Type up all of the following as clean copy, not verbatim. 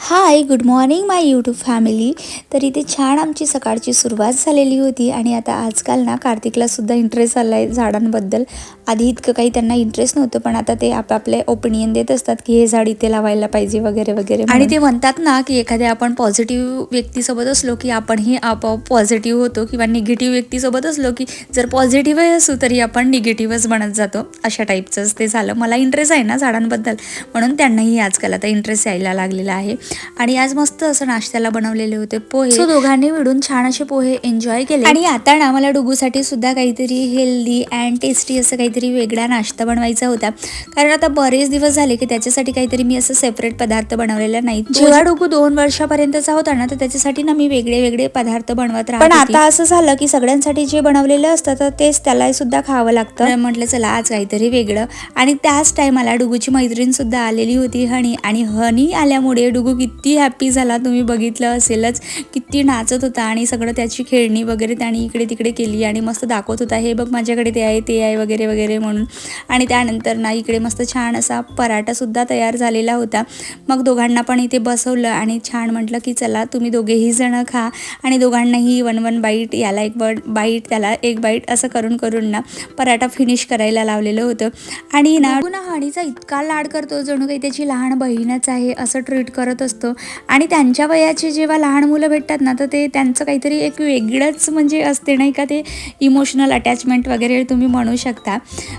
हाय, good morning माय YouTube family. तर इथे छान आमची सकाळची सुरुवात झालेली होती आणि आता आजकाल ना कार्तिकलासुद्धा इंटरेस्ट आला आहे झाडांबद्दल. आधी इतकं काही त्यांना इंटरेस्ट नव्हतं, पण आता ते आपापले ओपिनियन देत असतात की हे झाड इथे लावायला पाहिजे वगैरे वगैरे. आणि ते म्हणतात ना की एखाद्या आपण पॉझिटिव्ह व्यक्तीसोबत असलो की आपणही आपोआप पॉझिटिव्ह होतो, किंवा निगेटिव्ह व्यक्तीसोबत असलो की जर पॉझिटिव्ह असू तरी आपण निगेटिव्हच बनत जातो. अशा टाईपचंच ते झालं. मला इंटरेस्ट आहे ना झाडांबद्दल, म्हणून त्यांनाही आजकाल आता इंटरेस्ट यायला लागलेला आहे. आणि आज मस्त असं नाश्त्याला बनवलेले होते पोहे. सो दोघांनी मिळून छान असे पोहे एन्जॉय केले. आणि आता ना मला डुगूसाठी सुद्धा काहीतरी हेल्दी अँड टेस्टी असं काहीतरी वेगळा नाश्ता बनवायचा होता, कारण आता बरेच दिवस झाले की त्याच्यासाठी काहीतरी मी असं सेपरेट पदार्थ बनवलेला नाही. जेव्हा डुगू 2 वर्षापर्यंतचा होता ना, तर त्याच्यासाठी ना मी वेगळे वेगळे पदार्थ बनवत राहते. पण आता असं झालं की सगळ्यांसाठी जे बनवलेलं असतं तर तेच त्याला सुद्धा खावं लागतं. म्हटलं चला आज काहीतरी वेगळं. आणि त्याच टायमाला डुगूची मैत्रीण सुद्धा आलेली होती, हनी. आणि हनी आल्यामुळे डुगू किती हॅप्पी झाला, तुम्ही बघितलं असेलच. किती नाचत होता आणि सगळं त्याची खेळणी वगैरे त्याने इकडे तिकडे केली आणि मस्त दाखवत होता, हे बघ माझ्याकडे ते आहे वगैरे वगैरे म्हणून. आणि त्यानंतर ना इकडे मस्त छान असा पराठासुद्धा तयार झालेला होता. मग दोघांना पण इथे बसवलं आणि छान म्हटलं की चला तुम्ही दोघेही जण खा. आणि दोघांनाही 1-1 बाईट, याला एक बाईट त्याला एक बाईट असं करून करून ना पराठा फिनिश करायला लावलेलं होतं. आणि ना हनीचा इतका लाड करतो, जणू काही त्याची लहान बहीणच आहे असं ट्रीट करत असतो. आणि त्यांच्या वयाचे जेव्हा लहान मुलं भेटतात ना, तर ते त्यांचं काहीतरी एक वेगळंच म्हणजे असते नाही का, ते इमोशनल अटॅचमेंट वगैरे तुम्ही म्हणू शकता.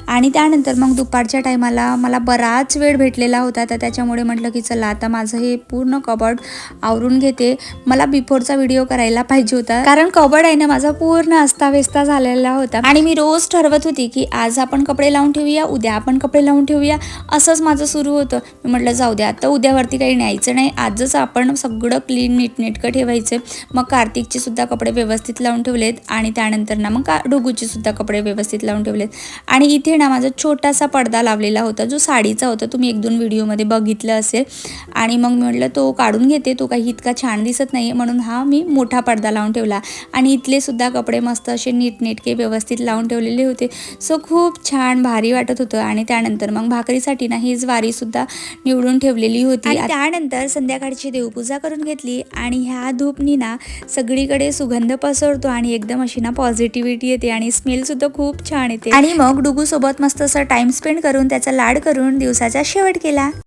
आणि त्यानंतर मग दुपारच्या टायमाला मला बराच वेळ भेटलेला होता, तर त्याच्यामुळे म्हटलं की चला आता माझं हे पूर्ण कबर्ड आवरून घेते. मला बिफोरचा व्हिडिओ करायला पाहिजे होता, कारण कबर्ड आहे ना माझा पूर्ण अस्ताव्यस्ता झालेला होता. आणि मी रोज ठरवत होती की आज आपण कपडे लावून ठेवूया, उद्या आपण कपडे लावून ठेवूया, असंच माझं सुरू होतं. मी म्हटलं जाऊ द्या, आता उद्यावरती काही न्यायचं नाही, आजच आपण सगळं क्लीन नीटनेटकं ठेवायचे. मग कार्तिकचे सुद्धा कपडे व्यवस्थित लावून ठेवलेत आणि त्यानंतर ना मग डुगूचे सुद्धा कपडे व्यवस्थित लावून ठेवलेत. आणि इथे ना माझा छोटासा पडदा लावलेला होता, जो साडीचा होता, तुम्ही 1-2 व्हिडिओमध्ये बघितलं असेल. आणि मग मी म्हटलं तो काढून घेते, तो काही इतका छान दिसत नाही, म्हणून हा मी मोठा पडदा लावून ठेवला. आणि इथले सुद्धा कपडे मस्त असे नीटनेटके व्यवस्थित लावून ठेवलेले होते. सो खूप छान भारी वाटत होतं. आणि त्यानंतर मग भाकरीसाठी ना ही ज्वारीसुद्धा निवडून ठेवलेली होती. आणि त्यानंतर संध्याकाळची देवपूजा करून घेतली आणि ह्या धूपनी ना सगळीकडे सुगंध पसरतो आणि एकदम अशी ना पॉझिटिव्हिटी येते आणि स्मेलसुद्धा खूप छान येते. आणि मग डुगूसोबत मस्त असं टाइम स्पेंड करून त्याचा लाड करून दिवसाचा शेवट केला.